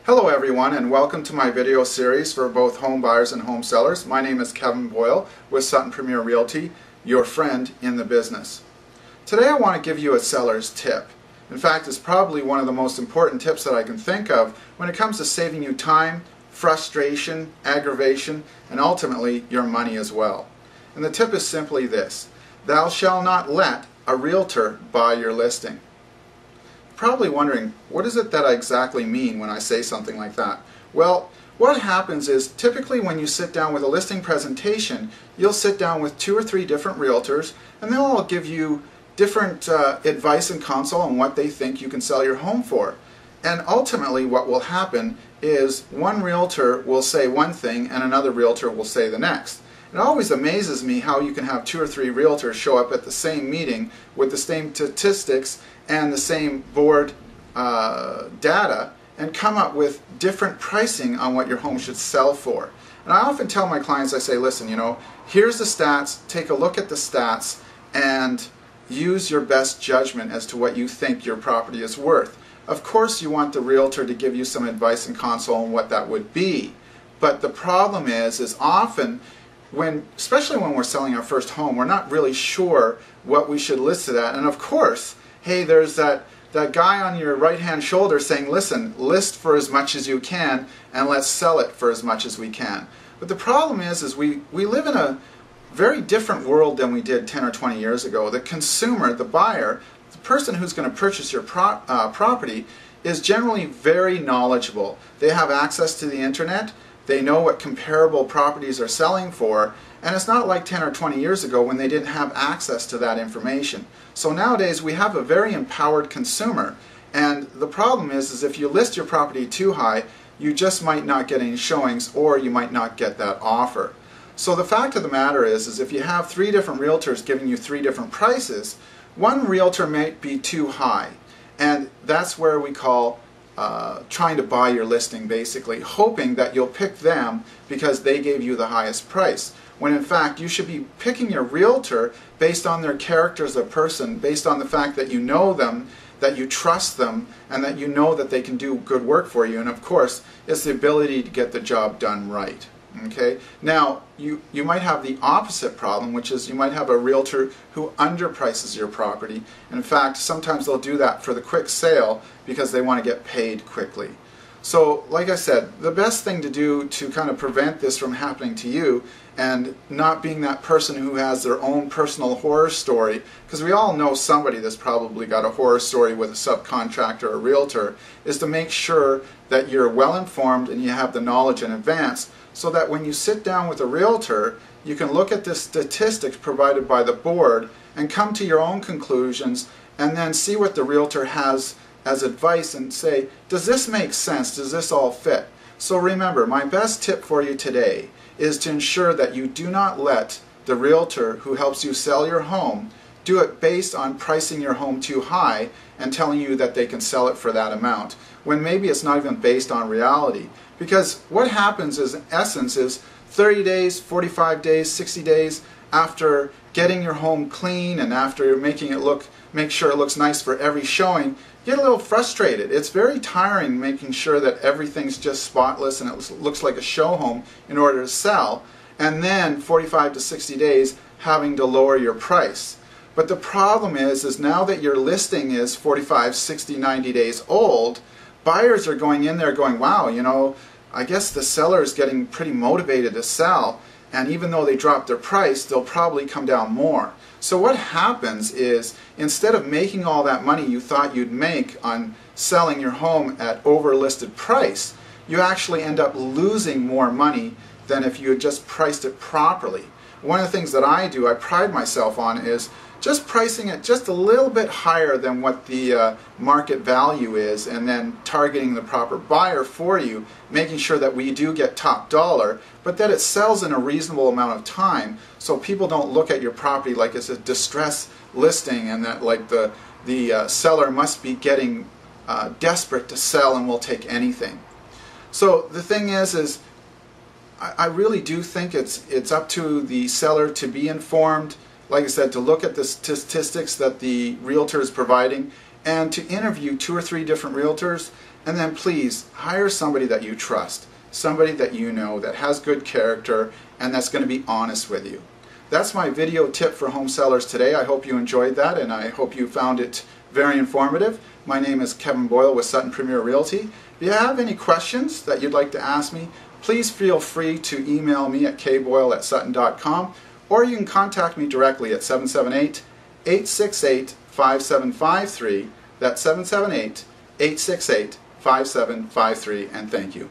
Hello everyone, and welcome to my video series for both home buyers and home sellers. My name is Kevin Boyle with Sutton Premier Realty, your friend in the business. Today I want to give you a seller's tip. In fact, it's probably one of the most important tips that I can think of when it comes to saving you time, frustration, aggravation, and ultimately your money as well. And the tip is simply this: thou shalt not let a realtor buy your listing. Probably wondering, what is it that I exactly mean when I say something like that? Well, what happens is typically when you sit down with a listing presentation, you'll sit down with 2 or 3 different realtors and they'll all give you different advice and counsel on what they think you can sell your home for. And ultimately what will happen is one realtor will say one thing and another realtor will say the next. It always amazes me how you can have 2 or 3 realtors show up at the same meeting with the same statistics and the same board data and come up with different pricing on what your home should sell for. And I often tell my clients, I say, listen, here's the stats, take a look at the stats and use your best judgment as to what you think your property is worth. Of course you want the realtor to give you some advice and counsel on what that would be, but the problem is often especially when we're selling our first home, we're not really sure what we should list it at. And of course, hey, there's that guy on your right hand shoulder saying, listen, list for as much as you can and let's sell it for as much as we can. But the problem is we live in a very different world than we did 10 or 20 years ago. The consumer, the buyer, the person who's going to purchase your property is generally very knowledgeable. They have access to the internet. They know what comparable properties are selling for, and it's not like 10 or 20 years ago when they didn't have access to that information. So nowadays we have a very empowered consumer, and the problem is if you list your property too high, you just might not get any showings or you might not get that offer. So the fact of the matter is if you have 3 different realtors giving you 3 different prices, one realtor might be too high, and that's where we call trying to buy your listing, basically hoping that you'll pick them because they gave you the highest price, when in fact you should be picking your realtor based on their character as a person, based on the fact that you know them, that you trust them, and that you know that they can do good work for you. And of course it's the ability to get the job done right. Okay, now you might have the opposite problem, which is you might have a realtor who underprices your property. And in fact, sometimes they'll do that for the quick sale because they want to get paid quickly. So like I said, the best thing to do to kind of prevent this from happening to you and not being that person who has their own personal horror story, because we all know somebody that's probably got a horror story with a subcontractor or a realtor, is to make sure that you're well informed and you have the knowledge in advance, so that when you sit down with a realtor, you can look at the statistics provided by the board and come to your own conclusions and then see what the realtor has as advice and say, does this make sense? Does this all fit? So remember, my best tip for you today is to ensure that you do not let the realtor who helps you sell your home do it based on pricing your home too high and telling you that they can sell it for that amount, when maybe it's not even based on reality. Because what happens is, in essence, is 30 days, 45 days, 60 days after getting your home clean and after make sure it looks nice for every showing, you get a little frustrated. It's very tiring making sure that everything's just spotless and it looks like a show home in order to sell, and then 45 to 60 days having to lower your price. But the problem is now that your listing is 45, 60, 90 days old, buyers are going in there going, wow, I guess the seller is getting pretty motivated to sell, and even though they drop their price, they'll probably come down more. So what happens is, instead of making all that money you thought you'd make on selling your home at overlisted price, you actually end up losing more money than if you had just priced it properly. One of the things that I do, I pride myself on, is just pricing it just a little bit higher than what the market value is, and then targeting the proper buyer for you, making sure that we do get top dollar, but that it sells in a reasonable amount of time, so people don't look at your property like it's a distress listing and that like the seller must be getting desperate to sell and will take anything. So the thing is I really do think it's up to the seller to be informed, like I said, to look at the statistics that the realtor is providing and to interview 2 or 3 different realtors, and then please hire somebody that you trust, somebody that you know that has good character and that's going to be honest with you. That's my video tip for home sellers today. I hope you enjoyed that, and I hope you found it very informative. My name is Kevin Boyle with Sutton Premier Realty. If you have any questions that you'd like to ask me, please feel free to email me at kboyle@sutton.com, or you can contact me directly at 778-868-5753. That's 778-868-5753, and thank you.